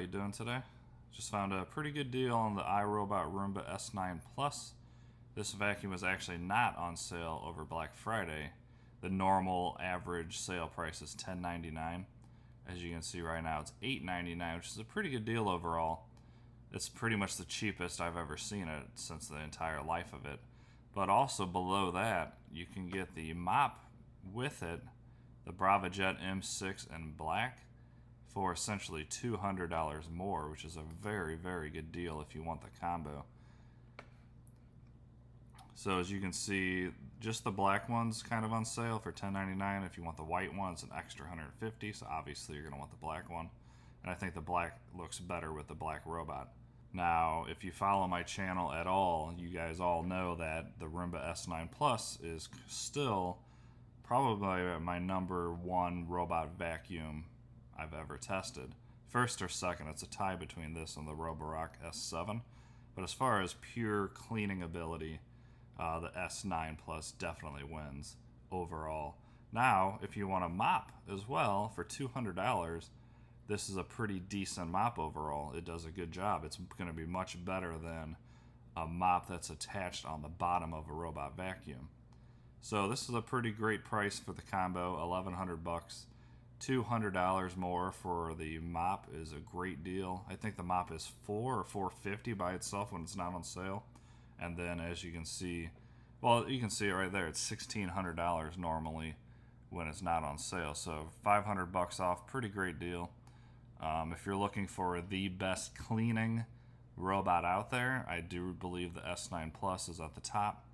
you doing today? Just found a pretty good deal on the iRobot Roomba S9 Plus. This vacuum is actually not on sale over Black Friday. The normal average sale price is $10.99. As you can see right now, it's $8.99, which is a pretty good deal overall. It's pretty much the cheapest I've ever seen it since the entire life of it. But also below that, you can get the mop with it, the Braava Jet M6 in black, for essentially $200 more, which is a very, very good deal if you want the combo. So as you can see, just the black one's kind of on sale for $10.99. If you want the white one, it's an extra $150, so obviously you're going to want the black one. And I think the black looks better with the black robot. Now, if you follow my channel at all, you guys all know that the Roomba S9 Plus is still probably my #1 robot vacuum I've ever tested. First or second, it's a tie between this and the Roborock S7. But as far as pure cleaning ability, the S9 Plus definitely wins overall. Now, if you want a mop as well for $200, this is a pretty decent mop overall. It does a good job. It's going to be much better than a mop that's attached on the bottom of a robot vacuum. So this is a pretty great price for the combo, $1,100. $200 more for the mop is a great deal. I think the mop is $4 or $4.50 by itself when it's not on sale. And then as you can see, well, you can see it right there, it's $1,600 normally when it's not on sale. So $500 off, pretty great deal. If you're looking for the best cleaning robot out there, I do believe the S9 Plus is at the top.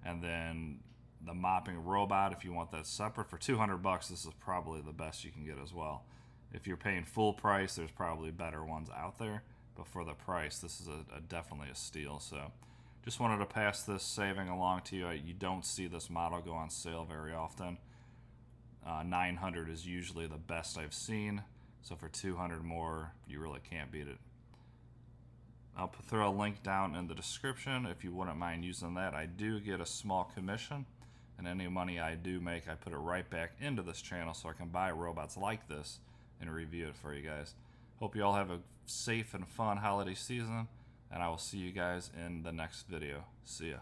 And then the mopping robot, if you want that separate, for $200, this is probably the best you can get as well. If you're paying full price, there's probably better ones out there, but for the price, this is definitely a steal. So just wanted to pass this saving along to you. You don't see this model go on sale very often. $900 is usually the best I've seen, so for $200 more, you really can't beat it. I'll throw a link down in the description if you wouldn't mind using that. I do get a small commission, and any money I do make, I put it right back into this channel so I can buy robots like this and review it for you guys. Hope you all have a safe and fun holiday season, and I will see you guys in the next video. See ya.